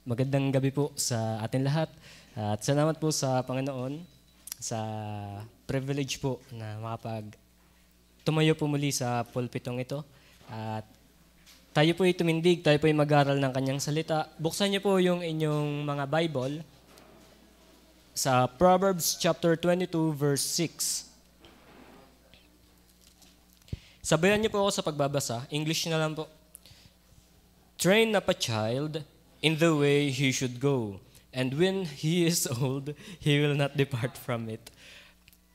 Magandang gabi po sa atin lahat at salamat po sa Panginoon sa privilege po na tumayo po muli sa pulpitong ito at tayo po ay tumindig, tayo po ay mag-aral ng kanyang salita. Buksan niyo po yung inyong mga Bible sa Proverbs chapter 22 verse 6. Sabayan niyo po ako sa pagbabasa. English na lang po. Train up a child in the way he should go, and when he is old, he will not depart from it.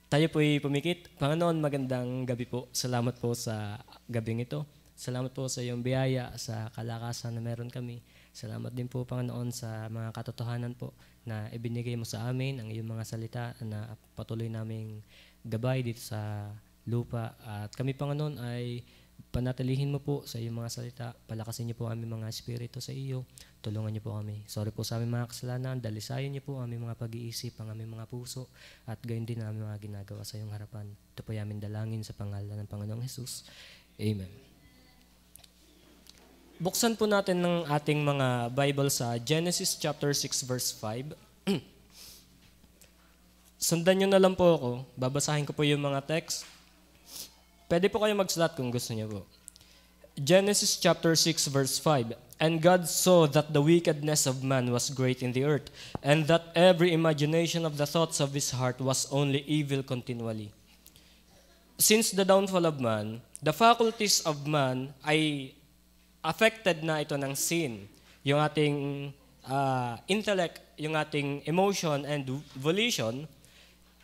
Tayo po'y pumikit. Panginoon, magandang gabi po. Salamat po sa gabing ito. Salamat po sa iyong biyaya, sa kalakasan na meron kami. Salamat din po, Panginoon, sa mga katotohanan po na ibinigay mo sa amin, ang iyong mga salita na patuloy naming gabay dito sa lupa. At kami, Panginoon, ay panatilihin mo po sa iyong mga salita. Palakasin niyo po aming mga espiritu sa iyo. Tulungan niyo po kami. Sorry po sa aming mga kasalanan. Dalisayan niyo po aming mga pag-iisip, ang aming mga puso, at gayon din ang aming mga ginagawa sa iyong harapan. Ito po aming dalangin sa pangalan ng Panginoong Jesus. Amen. Buksan po natin ng ating mga Bible sa Genesis chapter 6 verse 5. Sundan niyo na lang po ako. Babasahin ko po yung mga text. Pwede po kayo magsulat kung gusto niyo po. Genesis chapter 6 verse 5. And God saw that the wickedness of man was great in the earth, and that every imagination of the thoughts of his heart was only evil continually. Since the downfall of man, the faculties of man ay affected na ito ng sin. Yung ating intellect, yung ating emotion and volition,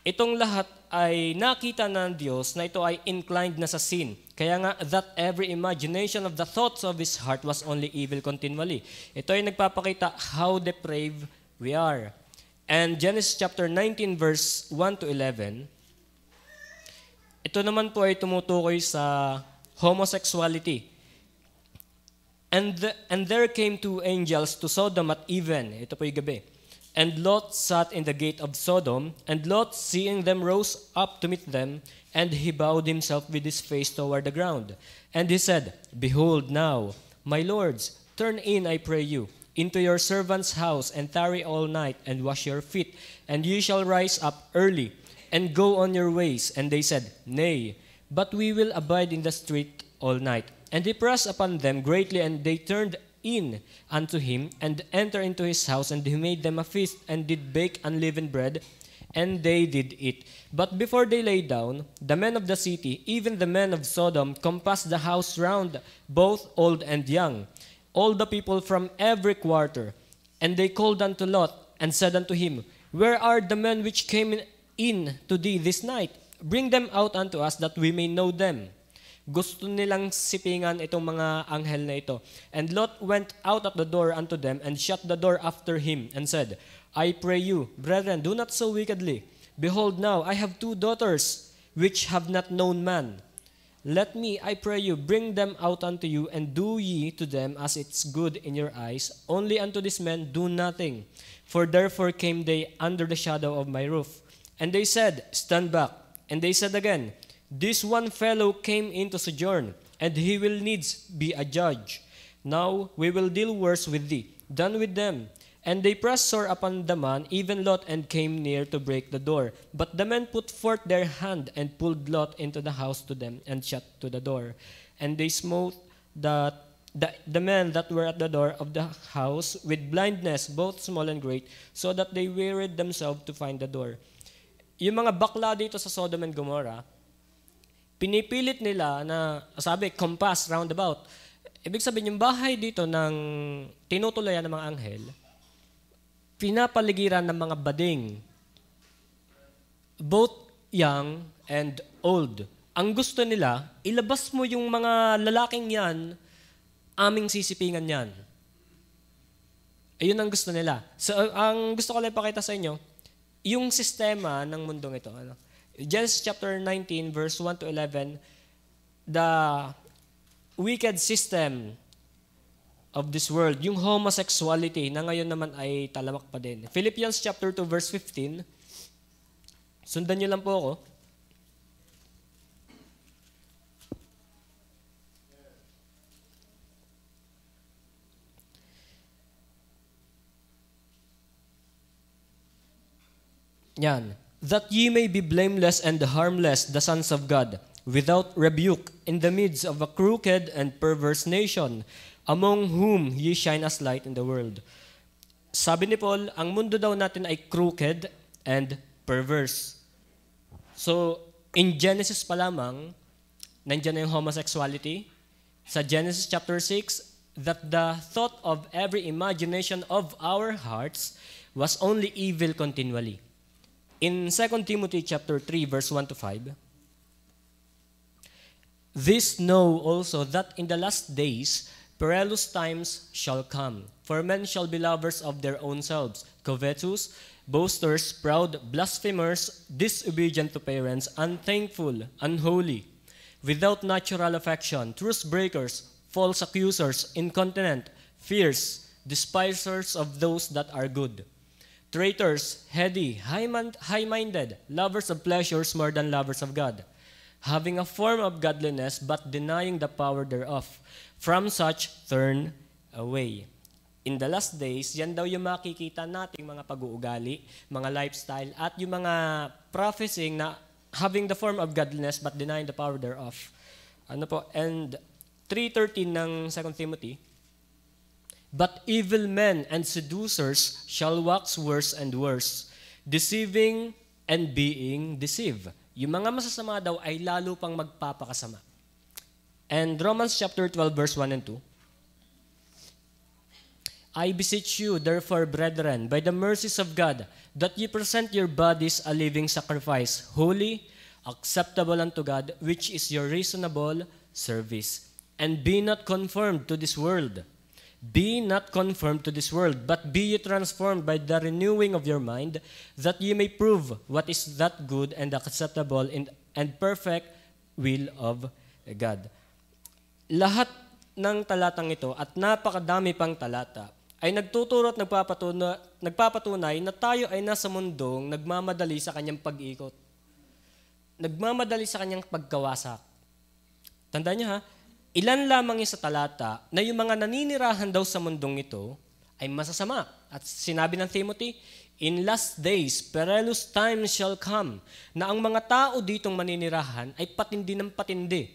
itong lahat ay nakita ng Diyos na ito ay inclined na sa sin. Kaya nga, that every imagination of the thoughts of his heart was only evil continually. Ito ay nagpapakita how depraved we are. And Genesis chapter 19 verse 1 to 11, ito naman po ay tumutukoy sa homosexuality. And there came two angels to Sodom at even. Ito po yung gabi. And Lot sat in the gate of Sodom, and Lot, seeing them, rose up to meet them, and he bowed himself with his face toward the ground. And he said, Behold now, my lords, turn in, I pray you, into your servant's house, and tarry all night, and wash your feet, and ye shall rise up early, and go on your ways. And they said, Nay, but we will abide in the street all night. And he pressed upon them greatly, and they turned in unto him, and enter into his house, and he made them a feast, and did bake unleavened bread, and they did eat. But before they lay down, the men of the city, even the men of Sodom, compassed the house round, both old and young, all the people from every quarter. And they called unto Lot, and said unto him, Where are the men which came in to thee this night? Bring them out unto us, that we may know them. Gusto nilang sipingan itong mga anghel na ito. And Lot went out at the door unto them, and shut the door after him, and said, I pray you, brethren, do not so wickedly. Behold now, I have two daughters, which have not known man. Let me, I pray you, bring them out unto you, and do ye to them as it's good in your eyes. Only unto these men do nothing. For therefore came they under the shadow of my roof. And they said, Stand back. And they said again, This one fellow came into sojourn, and he will needs be a judge. Now we will deal worse with thee than with them. And they pressed sore upon the man, even Lot, and came near to break the door. But the men put forth their hand, and pulled Lot into the house to them, and shut to the door. And they smote the men that were at the door of the house with blindness, both small and great, so that they wearied themselves to find the door. Yung mga bakla dito sa Sodom and Gomorrah, pinipilit nila na, sabi, compass, roundabout. Ibig sabihin, yung bahay dito ng tinutulayan ng mga anghel, pinapaligiran ng mga bading, both young and old. Ang gusto nila, ilabas mo yung mga lalaking yan, aming sisipingan yan. Ayun ang gusto nila. So, ang gusto ko lang ipakita sa inyo, yung sistema ng mundong ito, Genesis chapter 19, verse 1 to 11, the wicked system of this world, yung homosexuality na ngayon naman ay talamak pa din. Philippians chapter 2, verse 15, sundan nyo lang po ako. Yan. That ye may be blameless and harmless, the sons of God, without rebuke, in the midst of a crooked and perverse nation, among whom ye shine as light in the world. Sabi ni Paul, ang mundo daw natin ay crooked and perverse. So, in Genesis pa lamang, nandiyan na yung homosexuality. Sa Genesis chapter 6, that the thought of every imagination of our hearts was only evil continually. In 2 Timothy chapter 3, verse 1 to 5, this know also that in the last days perilous times shall come. For men shall be lovers of their own selves, covetous, boasters, proud, blasphemers, disobedient to parents, unthankful, unholy, without natural affection, truce breakers, false accusers, incontinent, fierce, despisers of those that are good, traitors, heady, high-minded, lovers of pleasures more than lovers of God, having a form of godliness but denying the power thereof. From such, turn away. In the last days, yan daw yung makikita nating mga pag-uugali, mga lifestyle, at yung mga prophesying na having the form of godliness but denying the power thereof. Ano po? And 3:13 ng 2 Timothy, but evil men and seducers shall wax worse and worse, deceiving and being deceived. Yung mga masasama daw ay lalo pang magpapakasama. And Romans chapter 12, verse 1 and 2. I beseech you, therefore, brethren, by the mercies of God, that ye present your bodies a living sacrifice, holy, acceptable unto God, which is your reasonable service. And be not conformed to this world. Be not conformed to this world, but be ye transformed by the renewing of your mind, that ye may prove what is that good and acceptable and perfect will of God. Lahat ng talatang ito at napakadami pang talata ay nagtuturo at nagpapatunay na tayo ay nasa mundong nagmamadali sa kanyang pag-ikot. Nagmamadali sa kanyang pagkawasak. Tandaan niyo ha, ilan lamang yung sa talata na yung mga naninirahan daw sa mundong ito ay masasama. At sinabi ng Timothy, in last days, perilous times shall come, na ang mga tao ditong maninirahan ay patindi ng patindi.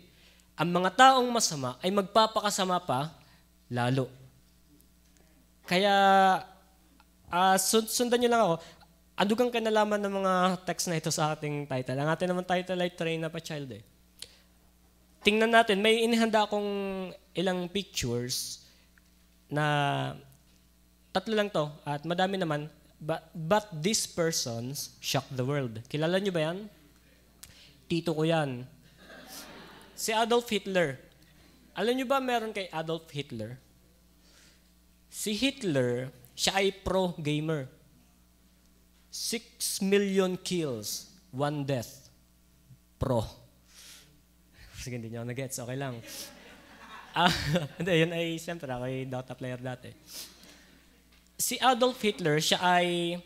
Ang mga taong masama ay magpapakasama pa lalo. Kaya, sundan nyo lang ako. Adugang kanalaman ng mga text na ito sa ating title. Ang ating naman title ay Train Up a Child. Tingnan natin, may inihanda akong ilang pictures na tatlo lang to at madami naman. But these persons shocked the world. Kilala nyo ba yan? Tito ko yan. Si Adolf Hitler. Alam nyo ba meron kay Adolf Hitler? Si Hitler, siya ay pro-gamer. 6 million kills, 1 death. Pro. Sige, hindi nyo ako nag-gets. Okay lang. Hindi, yun ay, siyempre, ako ay Dota player dati. Si Adolf Hitler, siya ay,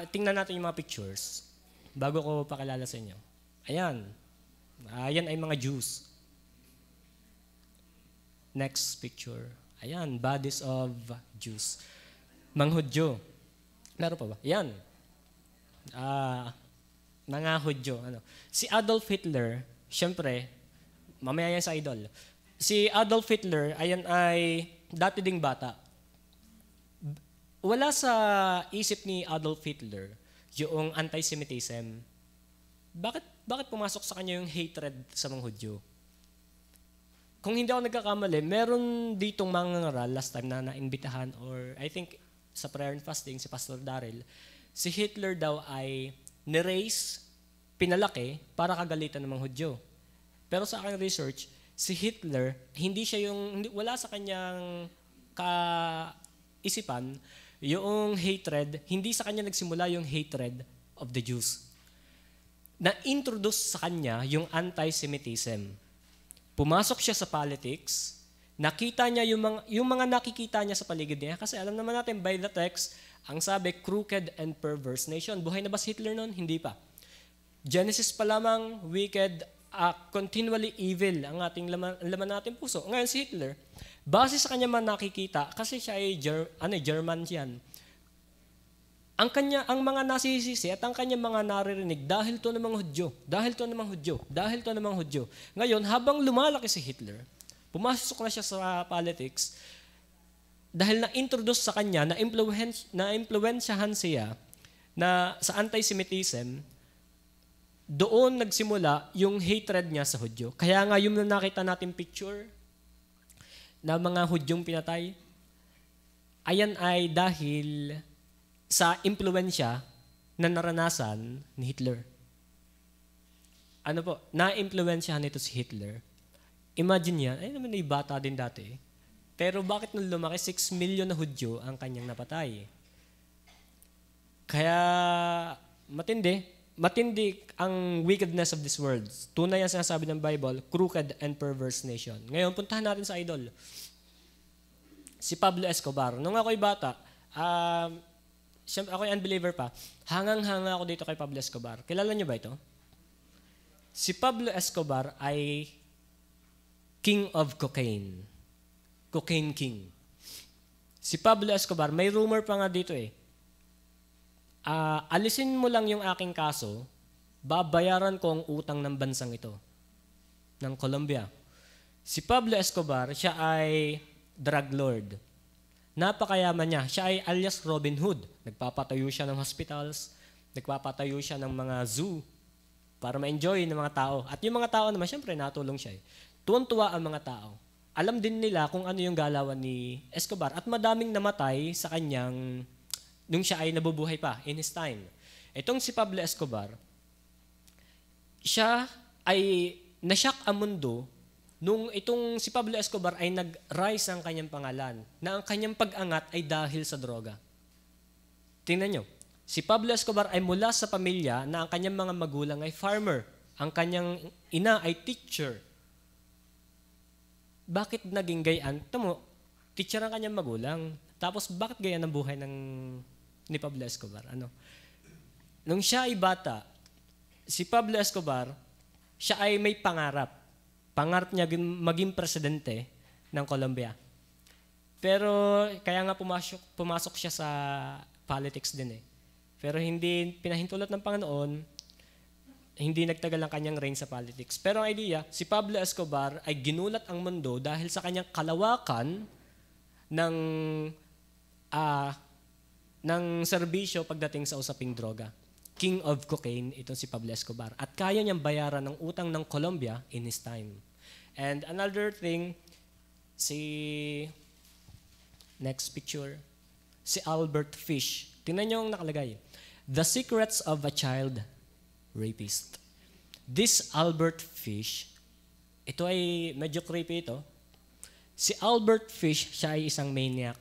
tingnan natin yung mga pictures bago ko pakilala sa inyo. Ayan. Ayan ay mga Jews. Next picture. Ayan, bodies of Jews. Mga Hudyo. Meron pa ba? Ayan. Mga Hudyo. Ano. Si Adolf Hitler, syempre, mamaya yan sa idol. Si Adolf Hitler, ayan ay dati ding bata. Wala sa isip ni Adolf Hitler yung anti-Semitism. Bakit pumasok sa kanya yung hatred sa mga Hudyo? Kung hindi ako nagkakamali, meron ditong mga ngaral last time na naimbitahan or I think sa prayer and fasting si Pastor Daryl, si Hitler daw ay ni-raise, pinalaki para kagalitan ng mga Hudyo. Pero sa aking research, si Hitler, wala sa kanyang kaisipan yung hatred, hindi sa kanya nagsimula yung hatred of the Jews. Na-introduce sa kanya yung anti-Semitism. Pumasok siya sa politics, nakita niya yung mga nakikita niya sa paligid niya. Kasi alam naman natin by the text, ang sabi, crooked and perverse nation. Buhay na ba si Hitler noon? Hindi pa. Genesis pa lamang, wicked, continually evil ang ating laman natin puso. Ngayon si Hitler, base sa kanya man nakikita, kasi siya ay German yan. ang mga nasisisi at ang kanyang mga naririnig dahil to ng mga Hudyo, dahil to ng mga Hudyo, dahil to ng mga Hudyo. Ngayon, habang lumalaki si Hitler, pumasok na siya sa politics, dahil na-introduce sa kanya, na-impluwensyahan siya na sa anti-Semitism, doon nagsimula yung hatred niya sa Hudyo. Kaya nga yung nakita natin picture na mga Hudyong pinatay, ayan ay dahil sa impluwensya na naranasan ni Hitler. Ano po, na-impluwensyahan nito si Hitler. Imagine yan, ay naman ay bata din dati. Pero bakit nung lumaki, 6 million na Hudyo ang kanyang napatay? Kaya matindi ang wickedness of this world. Tunay ang sinasabi ng Bible, crooked and perverse nation. Ngayon, puntahan natin sa idol. Si Pablo Escobar. Nung ako'y bata, ako'y unbeliever pa, hangang-hanga ako dito kay Pablo Escobar. Kilala niyo ba ito? Si Pablo Escobar ay king of cocaine. Cocaine king. Si Pablo Escobar, may rumor pa nga dito alisin mo lang yung aking kaso, babayaran ko ang utang ng bansang ito, ng Colombia. Si Pablo Escobar, siya ay drug lord. Napakayaman niya. Siya ay alias Robin Hood. Nagpapatayo siya ng hospitals, nagpapatayo siya ng mga zoo para ma-enjoy ng mga tao. At yung mga tao naman, syempre, natulong siya. Tuwan-tuwa ang mga tao. Alam din nila kung ano yung galawan ni Escobar at madaming namatay sa kanyang nung siya ay nabubuhay pa in his time. Itong si Pablo Escobar, siya ay nasyak ang mundo nung itong si Pablo Escobar ay nag-rise ang kanyang pangalan, na ang kanyang pag-angat ay dahil sa droga. Tingnan nyo, si Pablo Escobar ay mula sa pamilya na ang kanyang mga magulang ay farmer, ang kanyang ina ay teacher. Bakit naging gayaan? Tamo, teacher ang kanyang magulang. Tapos bakit gayaan ang buhay ni Pablo Escobar? Nung siya ay bata, si Pablo Escobar, siya ay may pangarap. Pangarap niya maging presidente ng Colombia. Pero kaya nga pumasok siya sa politics din Pero hindi pinahintulot ng Panginoon, hindi nagtagal ang kanyang reign sa politics. Pero ang idea, si Pablo Escobar ay ginulat ang mundo dahil sa kanyang kalawakan ng serbisyo pagdating sa usaping droga. King of cocaine, ito si Pablo Escobar. At kaya niyang bayaran ng utang ng Colombia in his time. And another thing, next picture, si Albert Fish. Tingnan niyo ang nakalagay. The Secrets of a Child Rapist. This Albert Fish, ito ay medyo creepy ito. Si Albert Fish, siya ay isang maniac.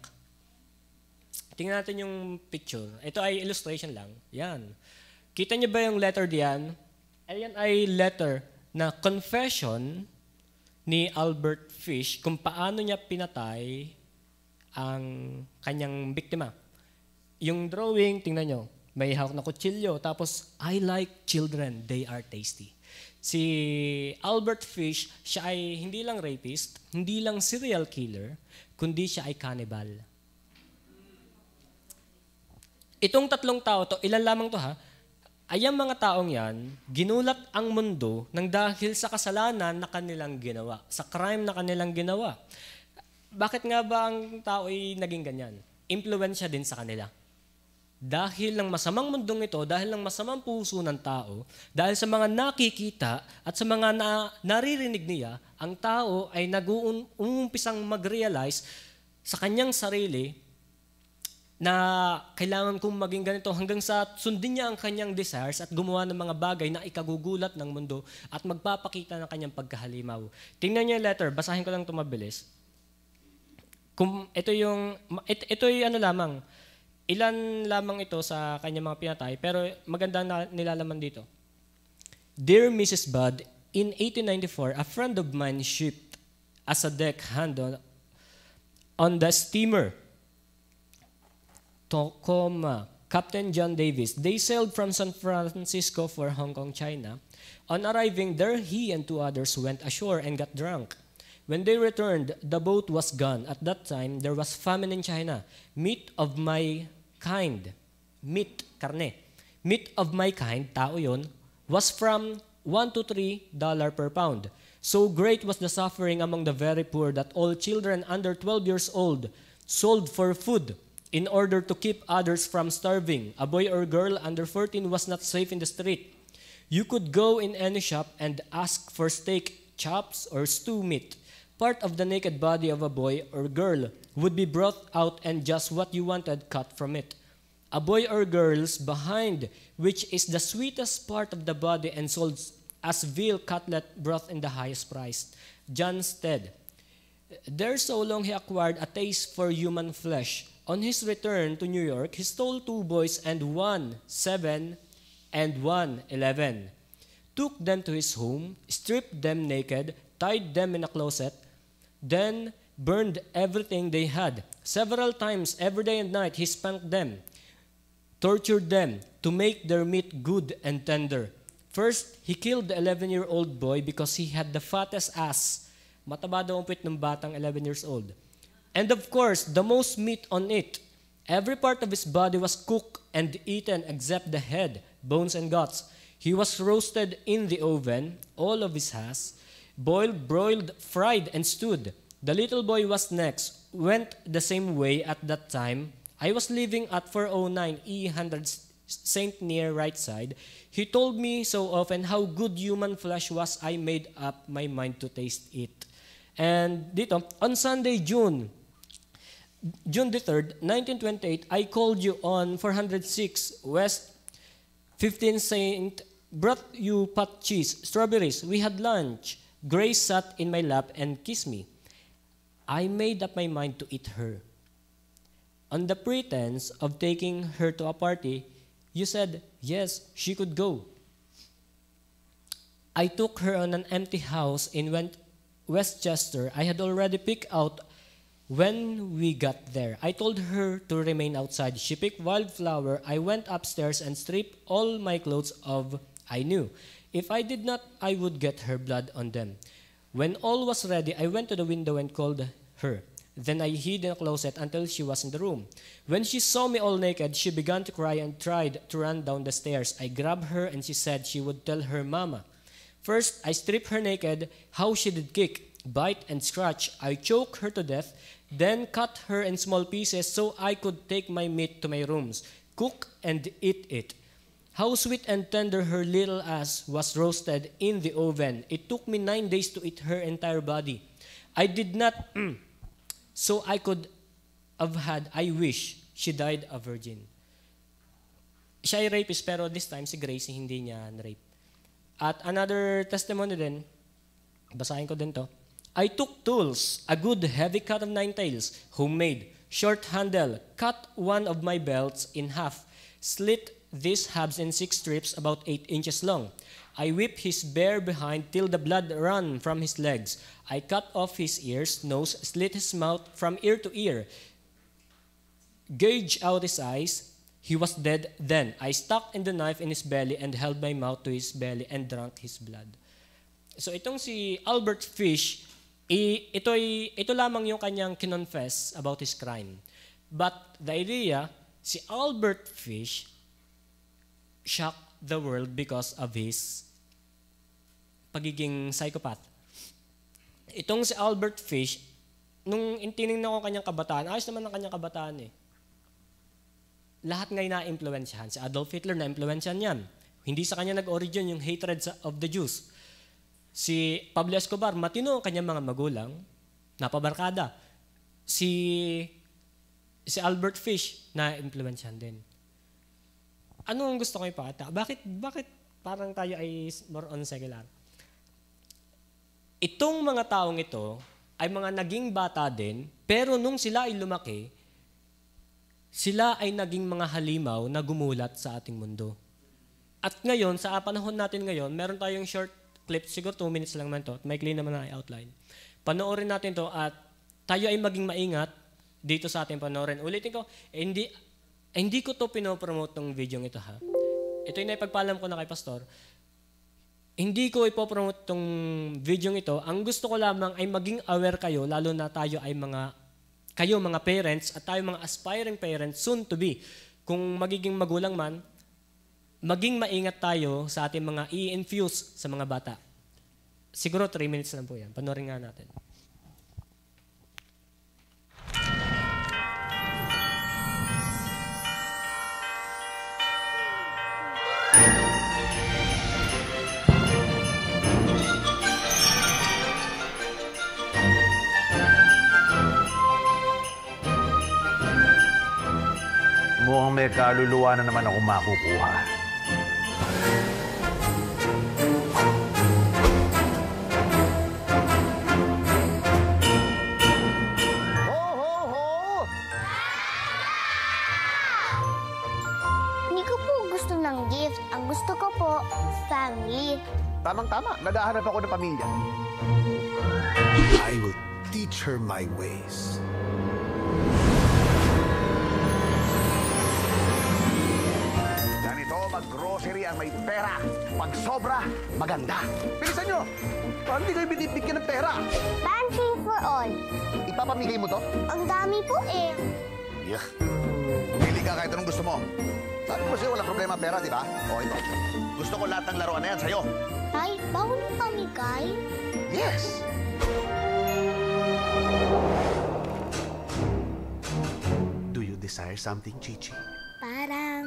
Tingnan natin yung picture. Ito ay illustration lang. Yan. Kita niyo ba yung letter diyan? Ayan ay letter na confession ni Albert Fish kung paano niya pinatay ang kanyang biktima. Yung drawing, tingnan nyo, may hawak na kutsilyo, tapos, I like children, they are tasty. Si Albert Fish, siya ay hindi lang rapist, hindi lang serial killer, kundi siya ay cannibal. Itong tatlong tao to, ilan lamang to ha, ay ang mga taong yan, ginulat ang mundo ng dahil sa kasalanan na kanilang ginawa, sa crime na kanilang ginawa. Bakit nga ba ang tao ay naging ganyan? Impluwensya din sa kanila. Dahil ng masamang mundong ito, dahil ng masamang puso ng tao, dahil sa mga nakikita at sa mga naririnig niya, ang tao ay nag-uumpisang mag-realize sa kanyang sarili na kailangan kong maging ganito hanggang sa sundin niya ang kanyang desires at gumawa ng mga bagay na ikagugulat ng mundo at magpapakita ng kanyang pagkahalimaw. Tingnan niyo yung letter, basahin ko lang ito mabilis. Ito yung ano lamang, ilan lamang ito sa kanyang mga pinatay, pero maganda na nilalaman dito. Dear Mrs. Budd, in 1894, a friend of mine shipped as a deckhand on the steamer Tacoma, Captain John Davis. They sailed from San Francisco for Hong Kong, China. On arriving there, he and two others went ashore and got drunk. When they returned, the boat was gone. At that time, there was famine in China. Meat of my kind meat, karne. Meat of my kind, tao yon, was from $1 to $3 per pound. So great was the suffering among the very poor that all children under 12 years old sold for food in order to keep others from starving. A boy or girl under 14 was not safe in the street. You could go in any shop and ask for steak, chops, or stew meat. Part of the naked body of a boy or girl would be brought out and just what you wanted cut from it. A boy or girl's behind, which is the sweetest part of the body and sold as veal cutlet broth in the highest price. John said, there so long he acquired a taste for human flesh. On his return to New York, he stole 2 boys and one 7 and one 11. Took them to his home, stripped them naked, tied them in a closet, then burned everything they had. Several times every day and night he spanked them, tortured them to make their meat good and tender. First, he killed the 11-year-old boy because he had the fattest ass. Mataba daw ang puwit ng batang 11 years old. And of course, the most meat on it. Every part of his body was cooked and eaten except the head, bones, and guts. He was roasted in the oven, all of his ass, boiled, broiled, fried, and stewed. The little boy was next, went the same way at that time. I was living at 409 E 100 St. Near right side. He told me so often how good human flesh was, I made up my mind to taste it. And dito, on Sunday, June the 3rd, 1928, I called you on 406 West 15th St. Brought you pot cheese, strawberries. We had lunch. Grace sat in my lap and kissed me. I made up my mind to eat her. On the pretense of taking her to a party, you said, yes, she could go. I took her on an empty house in Westchester. I had already picked out when we got there. I told her to remain outside. She picked wildflower. I went upstairs and stripped all my clothes off. I knew. If I did not, I would get her blood on them. When all was ready, I went to the window and called her. Then I hid in a closet until she was in the room. When she saw me all naked, she began to cry and tried to run down the stairs. I grabbed her and she said she would tell her mama. First, I stripped her naked. How she did kick, bite, and scratch. I choked her to death, then cut her in small pieces so I could take my meat to my rooms, cook and eat it. How sweet and tender her little ass was roasted in the oven. It took me 9 days to eat her entire body. I did not, so I could have had, I wish she died a virgin. Siya ay rapist, pero this time si Gracie hindi niya rape. At another testimony din, basahin ko din to. I took tools, a good heavy cut of 9 tails, homemade, short handle, cut one of my belts in half, slit these halves in 6 strips about 8 inches long. I whipped his bare behind till the blood ran from his legs. I cut off his ears, nose, slit his mouth from ear to ear, gauged out his eyes. He was dead then. I stuck in the knife in his belly and held my mouth to his belly and drank his blood. So itong si Albert Fish, ito lamang yung kanyang kinonfess about his crime. But the idea, si Albert Fish shocked the world because of his pagiging psychopath. Itong si Albert Fish, nung tinignan ko kanyang kabataan, ayos naman ang kanyang kabataan eh. Lahat ngay na-impluensyahan. Si Adolf Hitler na-impluensyahan yan. Hindi sa kanya nag-origin yung hatred of the Jews. Si Pablo Escobar, matino ang kanyang mga magulang, napabarkada. Si Albert Fish, na-impluensyahan din. Ano ang gusto ko ipakita? Bakit parang tayo ay more on secular? Itong mga taong ito ay mga naging bata din, pero nung sila ay lumaki, sila ay naging mga halimaw na gumulat sa ating mundo. At ngayon, sa panahon natin ngayon, meron tayong short clip, siguro 2 minutes lang man to, maikli naman na outline. Panoorin natin to at tayo ay maging maingat dito sa ating panoorin. Ulitin ko, hindi ko to pinopromote tong video ito ha. Ito yung naipagpalam ko na kay Pastor. Hindi ko ipopromote tong video ito. Ang gusto ko lamang ay maging aware kayo, lalo na tayo ay mga parents at tayo mga aspiring parents, soon to be. kung magiging magulang man, maging maingat tayo sa ating mga i-infuse sa mga bata. Siguro 3 minutes lang po yan. Panoorin nga natin. Mukhang may kaluluwa na naman ako makukuha. Ho, ho, ho! Hindi ko po gusto ng gift. Ang gusto ko po, family. Tamang-tama, naghahanap ako ng pamilya. I will teach her my ways. Ganito mag-grocery ang may pera. Pag sobra, maganda. Bilisan nyo! Parang hindi kayo binibigyan ng pera. Pantry for all. Ipapamigay mo to? Ang dami po eh. Yeah. Pili ka kahit anong gusto mo. Sabi ko sa'yo, walang problema pera, di ba? O, ito. Gusto ko lahat ng laruan na yan sa'yo. Tay, bawal mo kami, Kay. Yes! Do you desire something, Chichi? Parang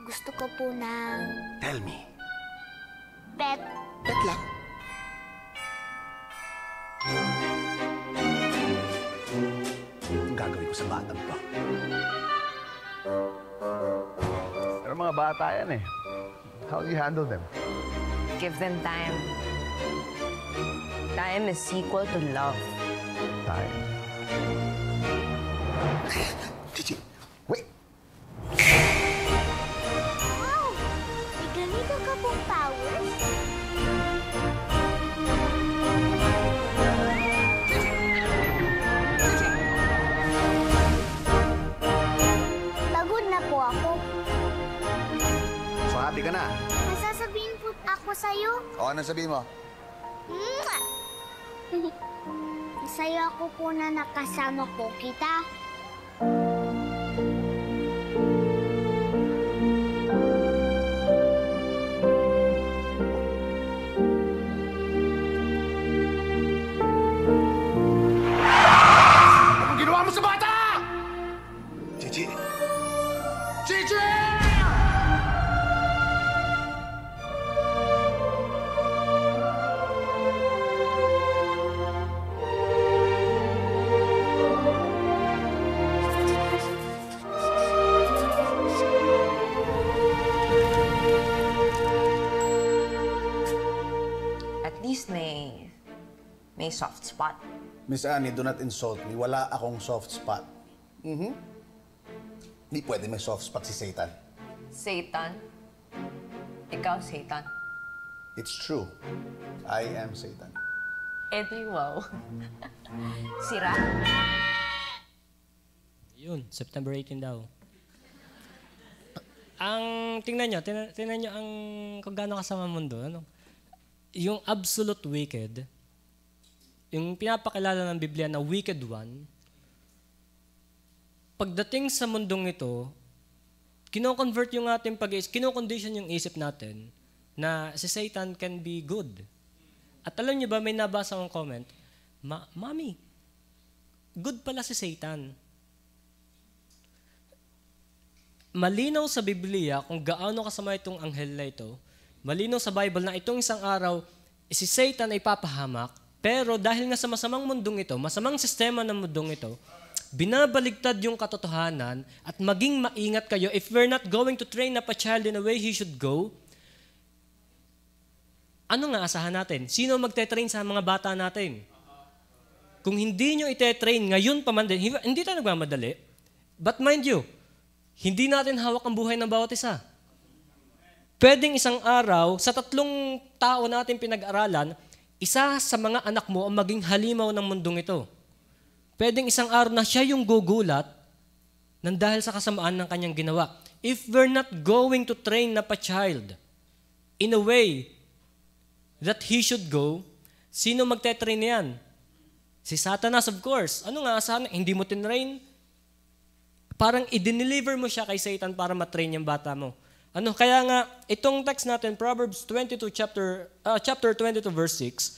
gusto ko po ng Tell me. pet. Pet lang. Ang gagawin ko sa batang to. Pero mga bata yan eh. How do you handle them? Give them time. Time is equal to love. Time. Chichi, Wait! Wow! May ganito ka pong powers? Pagod na po ako. So happy ka na? May sasabihin po ako sa'yo. O, anong sabihin mo? Mwah! Masaya ako po na nakasama po kita. Anong ginawa mo sa bata? Chichi. Chichi! At least may soft spot. Miss Annie, do not insult me. Wala akong soft spot. Hindi pwede may soft spot si Satan. Satan. Ikaw, Satan. It's true. I am Satan. Eddie, wow. Sira. Yun, September 18 daw. Ang tingnan nyo ang kung gaano kasama mundo, ano? Yung absolute wicked, yung pinapakilala ng Biblia na wicked one, pagdating sa mundong ito, kino-convert yung ating kino-condition yung isip natin na si Satan can be good. At alam niyo ba, may nabasa akong comment, Mami, good pala si Satan. Malinaw sa Biblia kung gaano kasama itong anghel na ito. Malinaw sa Bible na itong isang araw, si Satan ay papahamak, pero dahil nga sa masamang mundong ito, masamang sistema ng mundong ito, binabaligtad yung katotohanan at maging maingat kayo. If we're not going to train up a child in a way he should go, ano nga asahan natin? Sino magte-train sa mga bata natin? Kung hindi nyo ite-train ngayon pa man din, hindi tayo nagmamadali. But mind you, hindi natin hawak ang buhay ng bawat isa. Pwedeng isang araw, sa 3 tao natin pinag-aralan, isa sa mga anak mo ang maging halimaw ng mundong ito. Pwedeng isang araw na siya yung gugulat nang dahil sa kasamaan ng kanyang ginawa. If we're not going to train up a child in a way that he should go, sino magte-train yan? Si Satanas, of course. Ano nga, sana hindi mo tinrain? parang i-deliver mo siya kay Satan para matrain yung bata mo. Kaya nga, itong text natin, Proverbs 22, chapter 22, verse 6,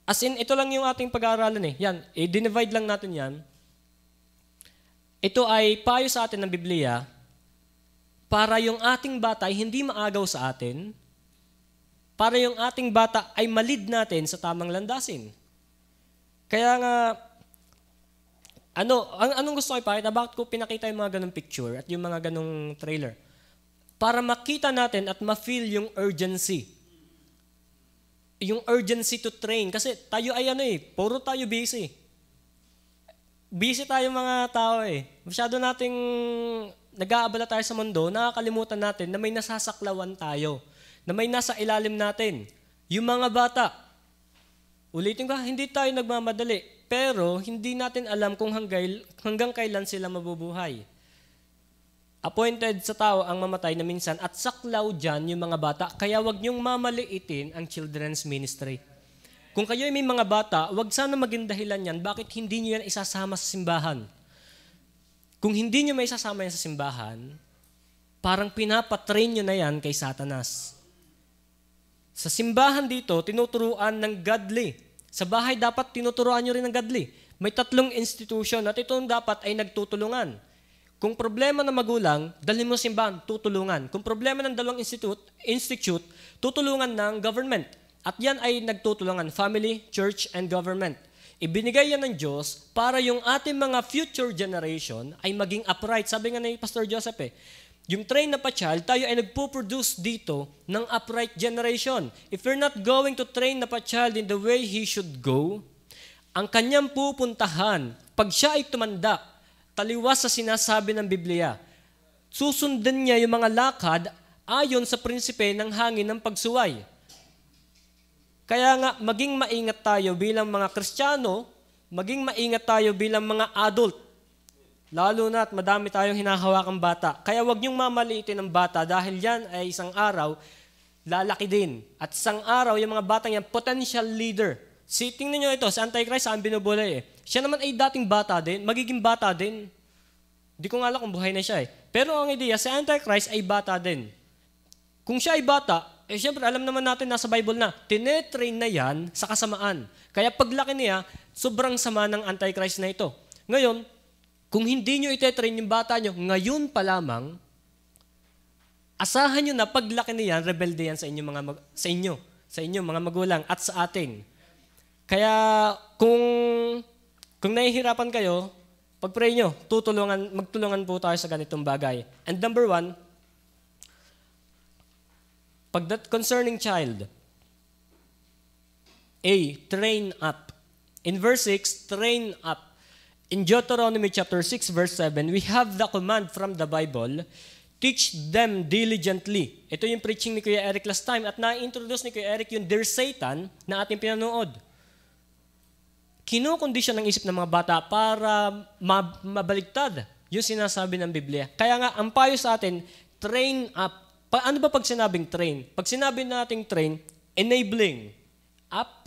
as in, ito lang yung ating pag-aaralan eh. Yan, i-divide lang natin yan. Ito ay payo sa atin ng Biblia para yung ating bata ay hindi maagaw sa atin, para yung ating bata ay malid natin sa tamang landasin. Kaya nga, anong gusto ko ipakita? Bakit ko pinakita yung mga ganong picture at yung mga ganong trailer? Para makita natin at ma-feel yung urgency. Yung urgency to train. Kasi tayo ay puro tayo busy. Busy tayo mga tao eh. Masyado nating nag-aabala tayo sa mundo, nakakalimutan natin na may nasasaklawan tayo, na may nasa ilalim natin. Yung mga bata, ulitin ko, hindi tayo nagmamadali, pero hindi natin alam kung hanggang kailan sila mabubuhay. Appointed sa tao ang mamatay na minsan at saklaw dyan yung mga bata, kaya wag niyong mamaliitin ang children's ministry. Kung kayo ay may mga bata, wag sana maging dahilan yan, bakit hindi niyo yan isasama sa simbahan? Kung hindi niyo may isasama yan sa simbahan, parang pinapatrain niyo na yan kay Satanas. Sa simbahan dito, tinuturuan ng godly. Sa bahay dapat tinuturuan niyo rin ng godly. May 3 institution at itong dapat ay nagtutulungan. Kung problema ng magulang, dalhin mo sa simbahan, tutulungan. Kung problema ng 2 institute, tutulungan ng government. At yan ay nagtutulungan, family, church, and government. Ibinigay yan ng Diyos para yung ating mga future generation ay maging upright. Sabi nga ni Pastor Joseph yung train na pa-child, tayo ay nagpo-produce dito ng upright generation. If you're not going to train na pa-child in the way he should go, ang kanyang pupuntahan, pag siya ay tumanda, taliwas sa sinasabi ng Biblia, susundan niya yung mga lakad ayon sa prinsipe ng hangin ng pagsuway. Kaya nga, maging maingat tayo bilang mga Kristiyano, maging maingat tayo bilang mga adult. Lalo na at madami tayong hinahawakang bata. Kaya wag niyong mamaliitin ang bata dahil yan ay isang araw, lalaki din. At isang araw, yung mga batang yan, potential leader. Tingnan nyo ito, si Antichrist, saan binubulay Siya naman ay dating bata din, magiging bata din. Hindi ko nga alam kung buhay na siya Pero ang ideya, si Antichrist ay bata din. Kung siya ay bata, syempre alam naman natin nasa Bible na, tinetrain na yan sa kasamaan. Kaya paglaki niya, sobrang sama ng Antichrist na ito. Ngayon, kung hindi nyo itetrain yung bata nyo, ngayon pa lamang, asahan nyo na paglaki niyan, rebelde yan sa inyo mga magulang at sa atin. Kaya kung nahihirapan kayo, pag-pray nyo, magtulungan po tayo sa ganitong bagay. And number 1, concerning child, A, train up. In verse 6, train up. In Deuteronomy chapter 6, verse 7, we have the command from the Bible, teach them diligently. Ito yung preaching ni Kuya Eric last time at na-introduce ni Kuya Eric yung Dear Satan na ating pinanood. Kinukondisyon ng isip ng mga bata para mabaligtad yung sinasabi ng Biblia. Kaya nga, ang payo sa atin, train up. Ano ba pag sinabing train? Pag sinabi nating train, enabling. Up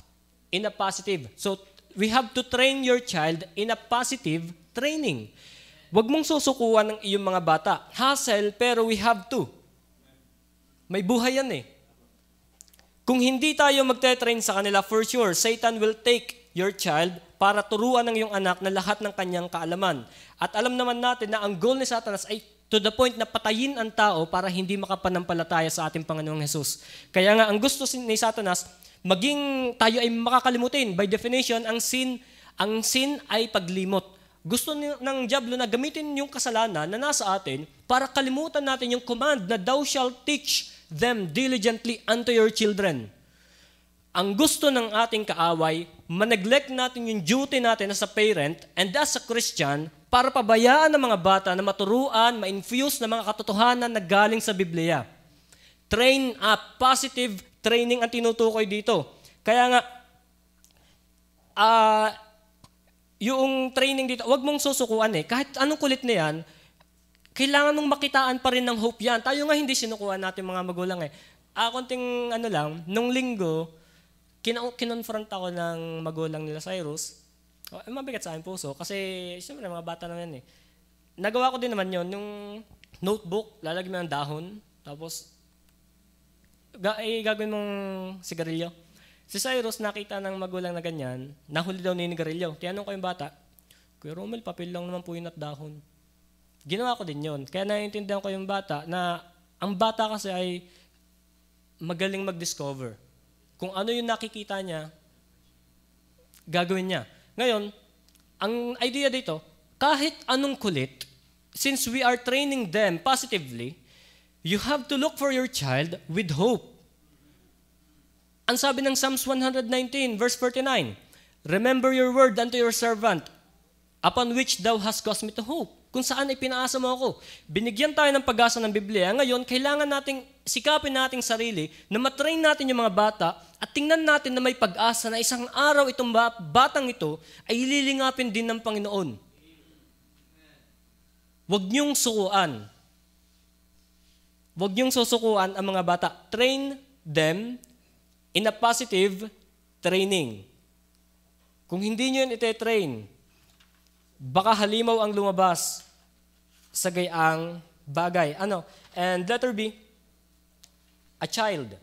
in a positive. So, we have to train your child in a positive training. Huwag mong susukuan ng iyong mga bata. Hassle, pero we have to. May buhay yan Kung hindi tayo magte-train sa kanila, for sure, Satan will take your child para turuan ng iyong anak na lahat ng kanyang kaalaman. At alam naman natin na ang goal ni Satanas ay to the point na patayin ang tao para hindi makapanampalataya sa ating Panginoong Jesus. Kaya nga, ang gusto ni Satanas, maging tayo ay makakalimutin. By definition, ang sin ay paglimot. Gusto ng diablo na gamitin yung kasalanan na nasa atin para kalimutan natin yung command na thou shalt teach them diligently unto your children. Ang gusto ng ating kaaway, maneglect natin yung duty natin as a parent and as a Christian para pabayaan ng mga bata na maturuan, ma-infuse ng mga katotohanan na galing sa Biblia. Train up, positive training ang tinutukoy dito. Kaya nga, yung training dito, wag mong susukuan Kahit anong kulit na yan, kailangan mong makitaan pa rin ng hope yan. Tayo nga hindi sinukuhan natin mga magulang konting nung linggo, kinonfront ako ng magulang nila Cyrus. Mabigat sa aking puso kasi siyempre mga bata naman nagawa ko din naman yon yung notebook, lalagyan mo ng dahon, tapos gagawin mong sigarilyo. Si Cyrus, nakita ng magulang na ganyan, nahuli daw ninigarilyo. Tinanong ko yung bata, Kuya Romel, papel lang naman po yun at dahon. Ginawa ko din yon. Kaya naiintindihan ko yung bata na ang bata kasi ay magaling mag-discover. Kung ano yung nakikita niya, gagawin niya. Ngayon, ang idea dito, kahit anong kulit, since we are training them positively, you have to look for your child with hope. Ang sabi ng Psalms 119, verse 49, remember your word unto your servant, upon which thou hast caused me to hope. Kung saan ay pinaasa mo ako. Binigyan tayo ng pag-asa ng Biblia. Ngayon, kailangan nating sikapin nating sarili na matrain natin yung mga bata at tingnan natin na may pag-asa na isang araw itong batang ito ay ililingapin din ng Panginoon. Huwag niyong sukuan. Huwag niyong susukuan ang mga bata. Train them in a positive training. Kung hindi niyo yun ite-train, baka halimaw ang lumabas sa gayang bagay. And letter B, a child.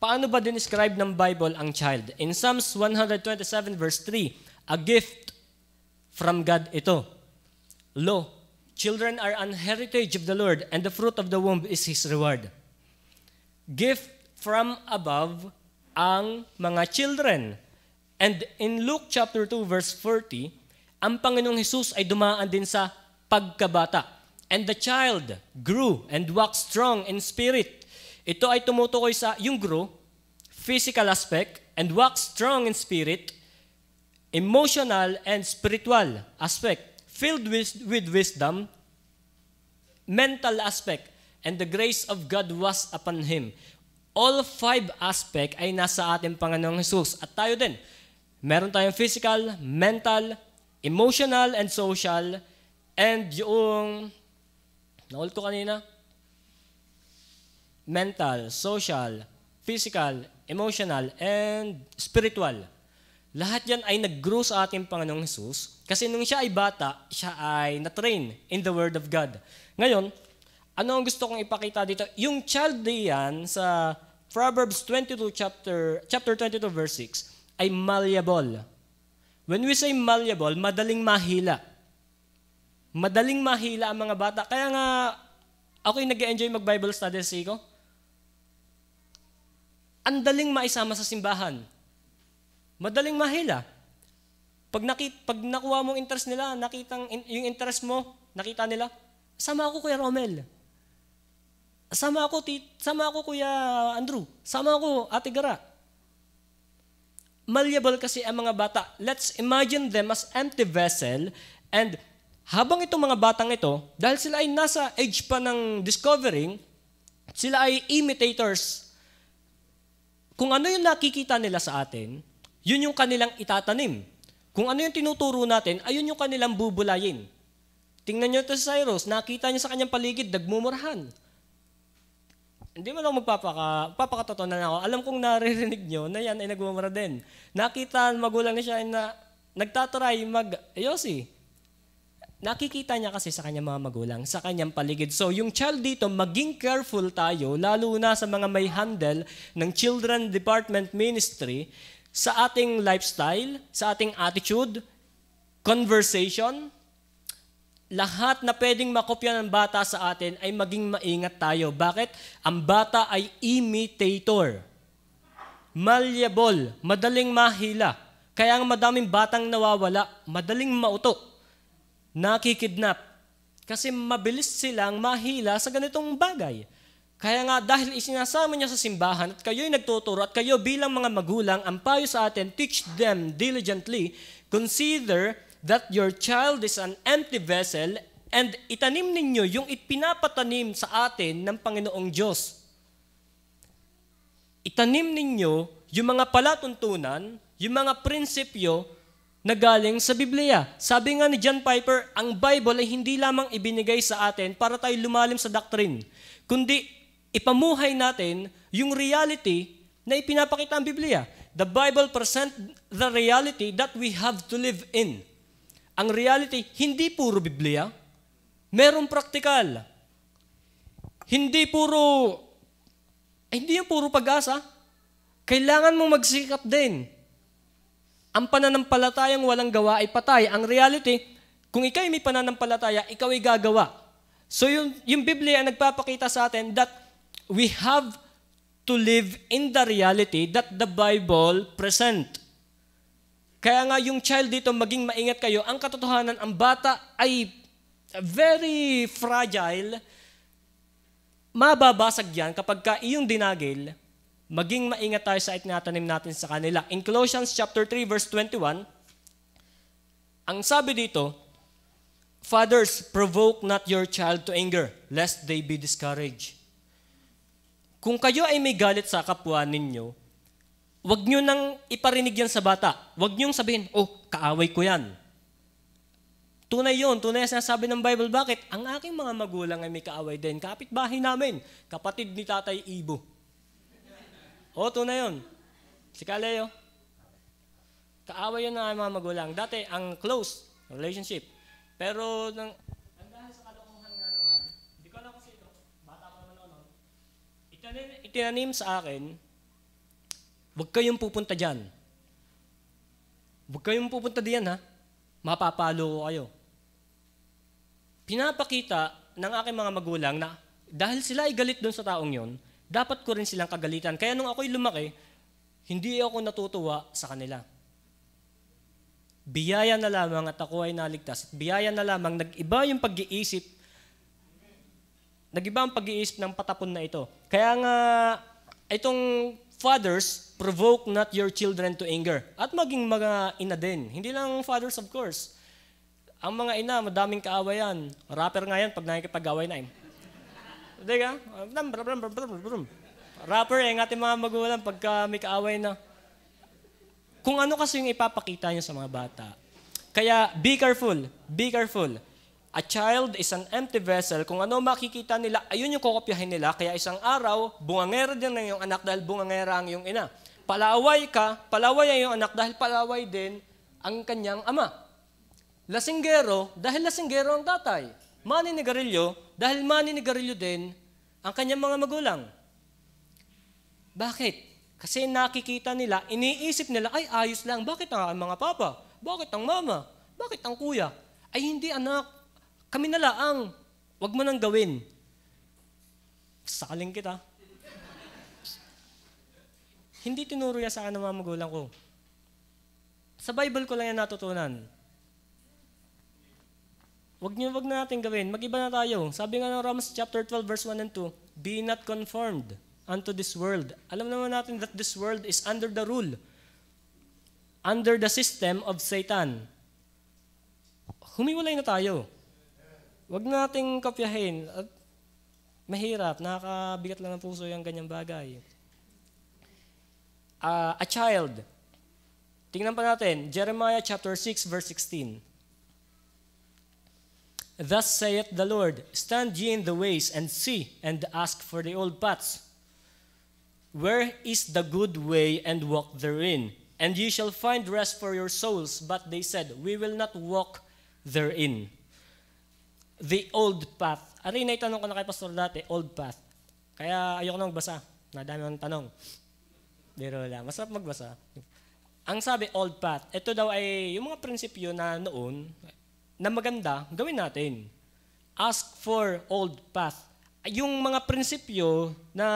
Paano ba dinescribe ng Bible ang child? In Psalms 127 verse 3, a gift from God ito. Lo, children are an heritage of the Lord, and the fruit of the womb is His reward. Gift from above ang mga children. And in Luke chapter 2 verse 40, ang Panginoong Hesus ay dumaan din sa pagkabata. And the child grew and waxed strong in spirit. Ito ay tumutukoy sa yung grow, physical aspect, and waxed strong in spirit, emotional and spiritual aspect, filled with wisdom, mental aspect, and the grace of God was upon him. All 5 aspect ay nasa ating Panginoong Hesus. At tayo din, meron tayong physical, mental, emotional, and social, and yung, na-hold ko kanina, mental, social, physical, emotional, and spiritual. Lahat yan ay nag-grow sa ating Panginoong Hesus kasi nung siya ay bata, siya ay na-train in the Word of God. Ngayon, ano ang gusto kong ipakita dito? Yung child diyan sa Proverbs 22 chapter 22 verse 6, ay malleable. When we say malleable, madaling mahila. Madaling mahila ang mga bata. Kaya nga, ako'y nag-enjoy mag-Bible studies ko. Ang daling maisama sa simbahan. Madaling mahila. Pag nakuha mong interest nila, yung interest mo, nakita nila, sama ako Kuya Romel. Sama ako Kuya Andrew. Sama ako Ate Gara. Malleable kasi ang mga bata. Let's imagine them as empty vessel, and habang itong mga batang ito, dahil sila ay nasa age pa ng discovering, sila ay imitators. Kung ano yung nakikita nila sa atin, yun yung kanilang itatanim. Kung ano yung tinuturo natin, ayun yung kanilang bubulayin. Tingnan nyo ito si Cyrus, nakita niya sa kanyang paligid, nagmumurahan. Hindi mo lang magpapakatotoo na ako. Alam kong naririnig nyo na yan ay nagmumura din. Nakita magulang niya siya na nagtataray mag-yosi. Nakikita niya kasi sa kanyang mga magulang, sa kanyang paligid. So yung child dito, maging careful tayo, lalo na sa mga may handle ng Children Department Ministry, sa ating lifestyle, sa ating attitude, conversation, lahat na pwedeng makopya ng bata sa atin ay maging maingat tayo. Bakit? Ang bata ay imitator. Malleable, madaling mahila. Kaya ang madaming batang nawawala, madaling mauto. Nakikidnap. Kasi mabilis silang mahila sa ganitong bagay. Kaya nga dahil isinasama niya sa simbahan at kayo'y nagtuturo at kayo bilang mga magulang, ang payo sa atin, teach them diligently, consider that your child is an empty vessel, and itanim ninyo yung ipinapatanim sa atin ng Panginoong Diyos. Itanim ninyo yung mga palatuntunan, yung mga prinsipyo na galing sa Biblia. Sabi nga ni John Piper, ang Bible ay hindi lamang ibinigay sa atin para tayo lumalim sa doctrine, kundi ipamuhay natin yung reality na ipinapakita ang Biblia. The Bible presents the reality that we have to live in. ang reality, hindi puro Biblia. Merong praktikal. Hindi yung puro pag-asa. Kailangan mong magsikap din. Ang pananampalatayang walang gawa ay patay. Ang reality, kung ikaw may pananampalataya, ikaw ay gagawa. So yung Biblia ay nagpapakita sa atin that we have to live in the reality that the Bible present. Kaya nga yung child dito, maging maingat kayo. Ang katotohanan, ang bata ay very fragile. Mababasag yan kapag ka iyong dinagil, maging maingat tayo sa itinatanim natin sa kanila. In Colossians chapter 3 verse 21, ang sabi dito, Fathers, provoke not your child to anger, lest they be discouraged. Kung kayo ay may galit sa kapwa ninyo, huwag nyo nang iparinig yan sa bata. Huwag nyo sabihin, kaaway ko yan. Tunay yun, tunay ang sinasabi ng Bible. Bakit? Ang aking mga magulang ay may kaaway din. Kapitbahay namin, kapatid ni Tatay Ibo. Tunay yun. Si Kaleo. Kaaway yun ng aking mga magulang. Dati, ang close relationship. Pero, dahil sa kalokohan nga naman, hindi ko alam kung sino, bata pa naman ako, itinanim sa akin, huwag kayong pupunta dyan. Huwag kayong pupunta diyan, ha? Mapapalo ko kayo. Pinapakita ng aking mga magulang na dahil sila ay galit doon sa taong yon, dapat ko rin silang kagalitan. Kaya nung ako'y lumaki, hindi ako natutuwa sa kanila. Biyaya na lamang at ako ay naligtas. At biyaya na lamang, nag-iba yung pag-iisip. Nag-iba ang pag-iisip ng patapon na ito. Kaya nga, itong fathers, provoke not your children to anger. At maging mga ina din. Hindi lang fathers, of course. Ang mga ina, madaming kaawayan. Rapper nga yan pag nakikipag-away na. Hindi ka? Rapper ang ating mga magulang pagka may kaaway na. Kung ano kasi yung ipapakita nyo sa mga bata. Kaya, be careful. Be careful. A child is an empty vessel. Kung ano makikita nila, ayun yung kokopyahin nila. Kaya isang araw, bungangera din ng iyong anak dahil bungangera ang iyong ina. Palaway ka, palaway ang iyong anak dahil palaway din ang kanyang ama. Lasinggero, dahil lasinggero ang tatay. Maninigarilyo, dahil maninigarilyo din ang kanyang mga magulang. Bakit? Kasi nakikita nila, iniisip nila, ay ayos lang. Bakit ang mga papa? Bakit ang mama? Bakit ang kuya? Ay hindi anak, kami na laang. Huwag mo nang gawin. Sakaling kita. Hindi tinuro yan sa akin ng mga magulang ko. Sa Bible ko lang yan natutunan. Wag na natin gawin. Mag-iba na tayo. Sabi nga ng Romans chapter 12 verse 1 and 2, be not conformed unto this world. Alam naman natin that this world is under the rule, under the system of Satan. Humiwalay na tayo. Wag nating kopyahin. Mahirap, nakakabigat lang ng puso yung ganyang bagay. A child. Tingnan pa natin, Jeremiah chapter 6 verse 16. Thus saith the Lord, stand ye in the ways and see and ask for the old paths. Where is the good way and walk therein? And ye shall find rest for your souls. But they said, we will not walk therein. The old path. Ari, naitanong ko na kay Pastor dati, old path. Kaya ayoko nang magbasa. Nadami akong tanong. Biro lang. Masarap magbasa. Ang sabi, old path. Ito daw ay yung mga prinsipyo na noon, na maganda, gawin natin. Ask for old path. Yung mga prinsipyo na